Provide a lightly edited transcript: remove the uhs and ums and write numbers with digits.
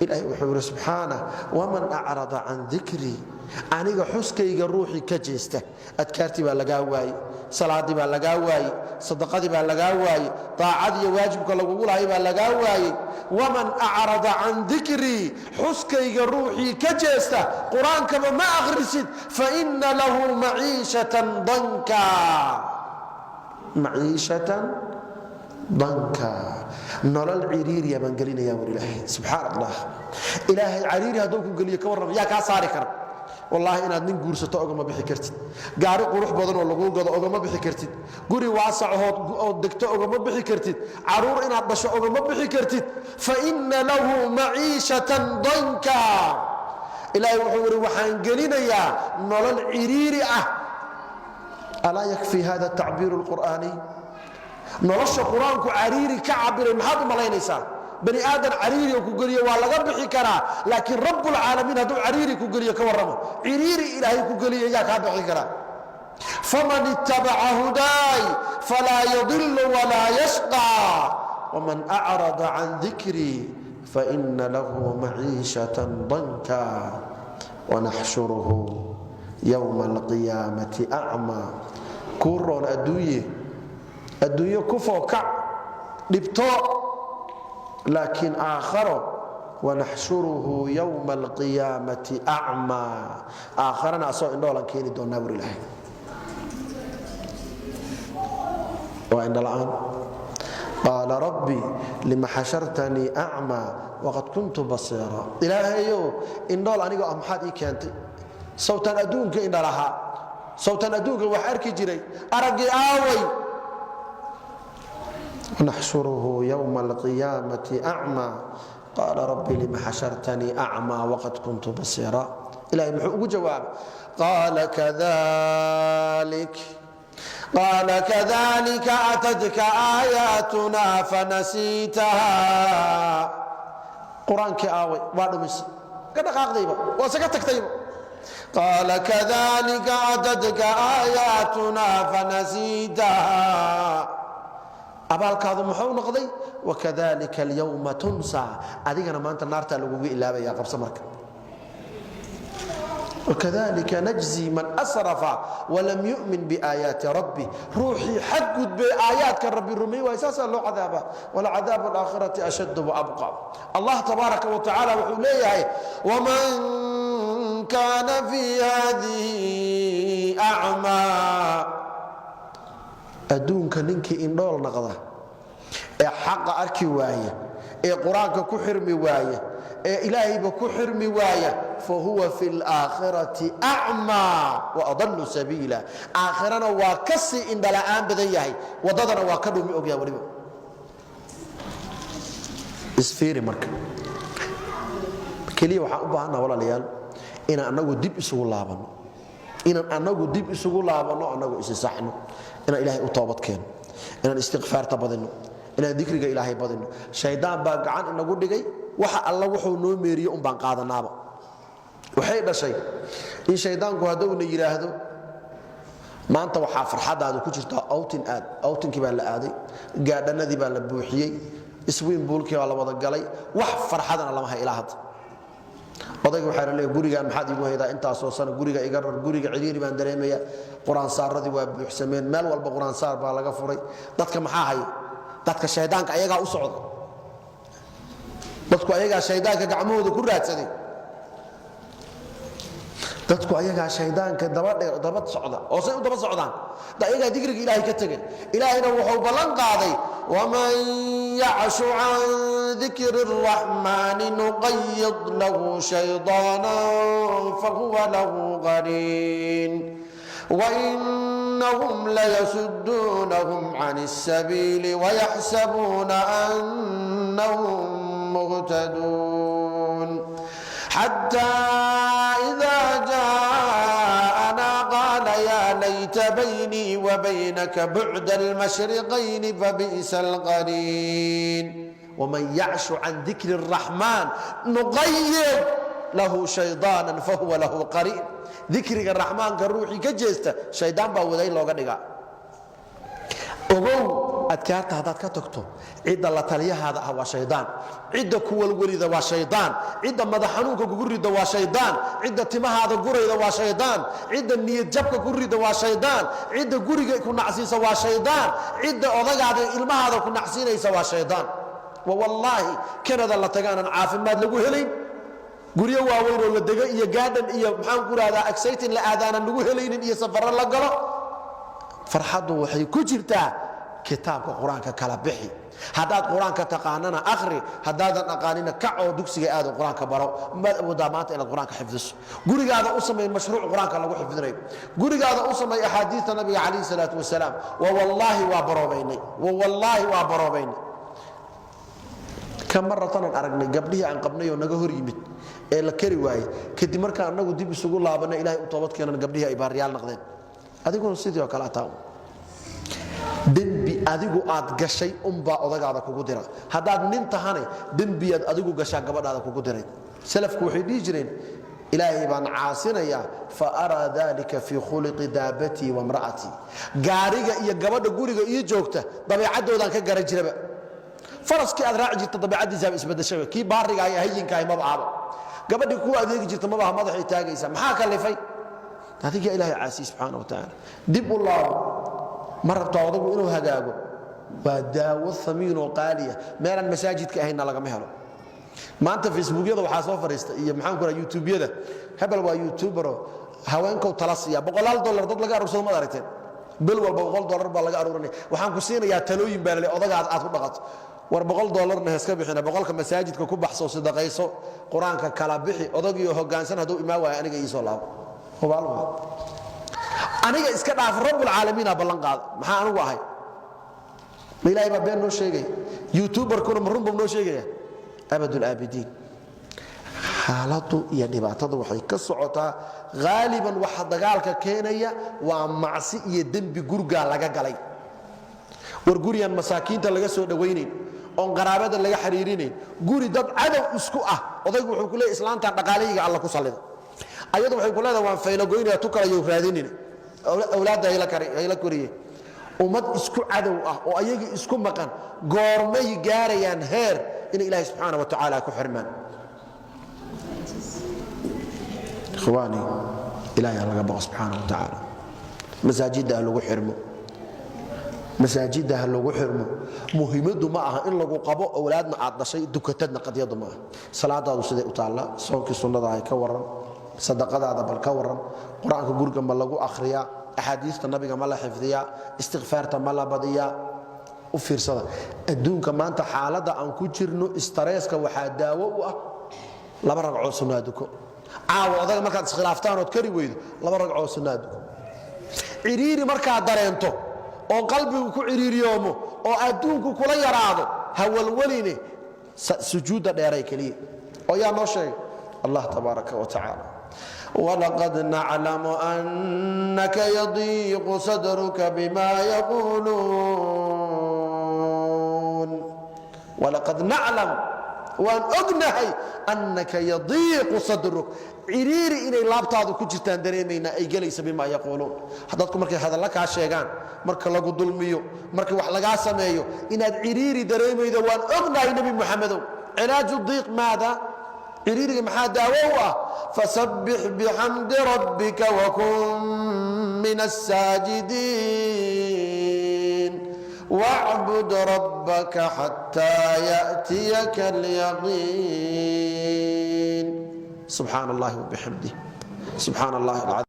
إلهي وحور سبحانه ومن أعرض عن ذكري aniga xuskayga ruuxi ka jeesta adkaarti baa laga waayay salaadi baa laga waayay sadaqadi baa laga waayay taacadi iyo waajibka lagu lahay baa laga waayay waman a'rada an dhikri xuskayga ruuxi ka jeesta quraanka ma akhrisid fa inna lahu ma'ishatan danka nolol ciriiriya baan gelinaya war ilaahay subhanallah ilaahay ciriiri haduu ku geliyo ka waran yaa ka saari kara والله inaad nin guursato ogama bixi kartid gaari qurux badan oo lagu gado ogama bixi kartid guri waasac oo degto ogama bixi kartid caruur inaad dhasho ogama bixi kartid fa inna lahu ma'ishatan danka ilaahay wuxuu yiri waxaan gelinayaa nolol ciriiri ah ala yakfi hada ta'bir alqur'ani nolosha quraanku ciriiri ka cabiray maxaad u malaynaysaa بني آدم عريري وكجريه ولا قبل حكرا لكن رب العالمين هذو عريري كجريه كورمه عريري إلهي كجريه يا كابر حكرا فمن اتبع هداي فلا يضل ولا يشقى ومن أعرض عن ذكري فإن له معيشة ضنكا ونحشره يوم القيامة أعمى كورون أدوية كفو كع لبطاء لكن آخره ونحشره يوم القيامة أعمى آخرنا أصوى إنه لكيني دون نور الله وإن الآن قال ربي لما حشرتني أعمى وقد كنت بصيرا إلهي إنه لأنه أمحادي كانت صوتا أدونك إن لها صوتا أدونك وحركي جري أرقي آوي ونحشره يوم القيامة أعمى قال ربي لما حشرتني أعمى وقد كنت بصيرا إلهي محوق جواب قال كذلك أتتك آياتنا فنسيتها قرآن كآوي وادمس قد قاقضيبا وسكتك طيبا قال كذلك أتتك آياتنا فنسيتها abaalkaadu muxuu noqday wakadalika alyawma tunsa adigana maanta naarta lagu ilaabaya qabsa marka وكذلك نجزي من أسرف ولم يؤمن بآيات ربي روحي حقد بآيات ربي الرمي وإساسا له عذابه ولعذاب الآخرة أشد وأبقى الله تبارك وتعالى وحليه ومن كان في هذه أعمى adduunka ninkii indhool naqda ee xaq arki waaya ee quraanka ku xirmi waaya ee ilaahayba ku xirmi waaya fa huwa fil aakhirati a'ma wa adallu sabila aakhirana waa kasi indhalaan badan yahay wadadana waa ka dhumi ogyaa waliba isfiiri marka kaliya waxa u baahanaa walaalayaal in anagu dib isugu laabano anagu isi saxno إن إلهي أطابت كين إن الاستغفار تبذنه إن ذكرك إلهي بذنه شيطان باقعان إن أقول لك وحا الله وحو نوميري بان قاعدة نابا وحيدا شيء إن شيطان كهدو نيرا هدو ما أنت وحا فرحاد هذا كجرتا أوتن كبان لآدي قاعدة نذي بان لبوحيي اسوين بولكي ولا وضقالي وح فرحادنا الله ما إلهات odaygu waxa leeyahay guriga maxaad igu haydaa intaas oo san guriga iga rar guriga ciriiri baan dareemaya quraan saaradii waa buuxsameen meel walba quraan saar baa laga furay dadka maxaa hay dadka shaydaanka ayaga u socdo dadku ayaga shaydaanka gacmahooda ku raadsaday dadku ayaga shaydaanka daba socda oo say u daba socdaan ayaga digriga ilaahay ka tagay ilaahayna wuxuu balan qaaday waman ya'shu an dhikri arrahman nuqayyid lahu shaytanan fahuwa lahu qarin wa innahum la yasuddunahum 'anis sabili wa yahsabuna annahum muhtadun hatta idha ja'ana qala ya layta bayni wa baynaka bu'da al-mashriqayn fa bi'sal qarin ومن يعش عن ذكر الرحمن نقيض له شيطانا فهو له قرين ذكر الرحمن كروحي كجيسته شيطان با وداي لوغا دغا اوغو adkaarta haddaad ka tagto cidda la taliyahaada ah waa shaydaan, cidda ku walwalida waa shaydaan, cidda madax xanuunka kugu rida waa shaydaan, cidda timahaada gurayda waa shaydaan, cidda niyad jabka ku rida waa shaydaan, cidda guriga ku nacsiisa waa shaydaan, cidda odagaada ilmahaada ku nacsiinaysa waa shaydaan. wallaahi kanada la tagaanan caafimaad lagu helayn, guryo waaweyn oo la dego iyo gaadhan iyo maxaan ku rahdaa exciting la aadaanan lagu helaynin iyo safarro la galo. farxaddu waxay ku jirtaa kitaabka qur-aanka kala bixi. haddaad qur-aanka taqaanana akhri, haddaadan aqaanina kac oo dugsiga aad qur-aanka baro. maad awoodaa maanta inaad qur-aanka xifdiso. gurigaada u samay mashruuc qur-aanka lagu xifdinayo, gurigaada u samay axaadiista nabiga calayhi salaatu wasalaam. wallaahi waa baroobaynay, wallaahi waa baroobaynay. kamaratanan aragnay gabdhihii aan qabnay oo naga hor yimid ee la kari waayey, kadib markaa annagu dib isugu laabanay ilaahay u toobad keenan gabdhihii ay baariyaal noqdeen. adiguna sidii oo kale ataa dembi adigu aad gashay unbaa odagaada kugu dira. haddaad nin tahane dembiyaad adigu gashaa gabadhaada kugu diray. salafku waxay dhihi jireen ilaahay baan caasinayaa fa araa dalika fii khuluqi daabatii wa mra'atii. gaariga iyo gabadha guriga ii joogta dabeecaddoodaan ka garan jiraba. faraskii aad raaci jirta dabeecaddiisaaba isbadashaba, kii baariga iyo hayinkaah maba ahaba, gabadhii kuwa adeegi jirta mabaha madaxay taagaysa. maxaa kalifay? adiga ilaahay caasiy subxaana wa tacaala. dib u laabo, ma rabto odagu inuu hagaago. waa daawo amiin oo qaaliya, meelaan masaajidka ahayna lagama helo. maanta facebookyada waxaa soo fariista iyo maxaan ku raha youtubeyada, hebel waa youtubero haweenkow tala siiya $100 dad laga aruursado maad aragteen? bil walba $100 baa laga aruurinaya. waxaan ku siinayaa talooyin baa lale odagaad aad ku dhaqato. war $100 heeska bixina, 100ka masaajidka ku baxso, sadaqayso, qur-aanka kala bixi. odagiyo hoggaansan hadduu imaan waayo aniga ii soo laabo. aniga iska dhaaf rabbul caalamiin ballan qaada. maxaa anigu ahay? ma ilaahay baa been noo sheegay? youtuberkuna ma runbuu noo sheegaya? abadul aabidiin. xaaladdu iyo dhibaatada waxay ka socotaa haaliban waxa dagaalka keenaya waa macsi iyo dembi gurgaa laga galay. war guriyan masaakiinta laga soo dhawaynayn, oon qaraabada laga xiriirinayn, guri dad cadow isku ah. odaygu wuxuu ku leeyahay islaantan dhaqaalayga alla ku sallida, ayadu waxay ku leedahay waan faylagoynaya tu kale yow raadinina, awlaadda hayla koriye. ummad isku cadow ah oo ayagii isku maqan goormay gaarayaan heer inay ilaahay subxaana wa tacaala ku xirmaan? ikhwaani, ilaahay laga baqo subxaana wa tacaala. masaajidda lagu xirmo, masaajidda lagu xirmo. muhiimadu ma aha in lagu qabo awlaadna aad dhashay dukatadna qadiyadu ma aha. salaadaadu siday u taalla, soonkii sunnada ay ka waran, sadaqadaada bal ka waran, qur-aanka guriga ma lagu akhriyaa, axaadiista nabiga ma la xifdiyaa, istikfaarta ma la badiyaa. u fiirsada adduunka maanta xaaladda aan ku jirno, istareeska waxaa daawo u ah 2 ragcoo sunnaa duko. caawa odaga markaad iskhilaaftaan ood kari weydo 2 ragcoo sunnaa duko. ciriiri markaad dareento oo qalbigu ku ciriiriyoomo oo adduunku kula yaraado, hawalwaline sujuudda dheeray keliya. oo yaa noo sheegay? allah tabaaraka wa tacaala. walaqad naclamu annaka yadiiqu sadruka bima yaquuluun. walaqad naclam, waan ognahay, annaka yadiiqu sadruk, ciriiri inay laabtaadu ku jirtaan dareemaynaa, ay gelaysa bimaa yaquuluun. dadku markay hadalla kaa sheegaan, marka lagu dulmiyo, marka wax lagaa sameeyo, inaad ciriiri dareemaydo waan ognahay nebi muxamedow. cilaaju diiq maada? ciriiriga maxaa daawo u ah? fasabbix bixamdi rabbika wakun min asaajidiin wacbud rabbaka xataa ya'tiyaka alyaqiin. subxaana allahi wabixamdih, subxaana allahi alcadiim.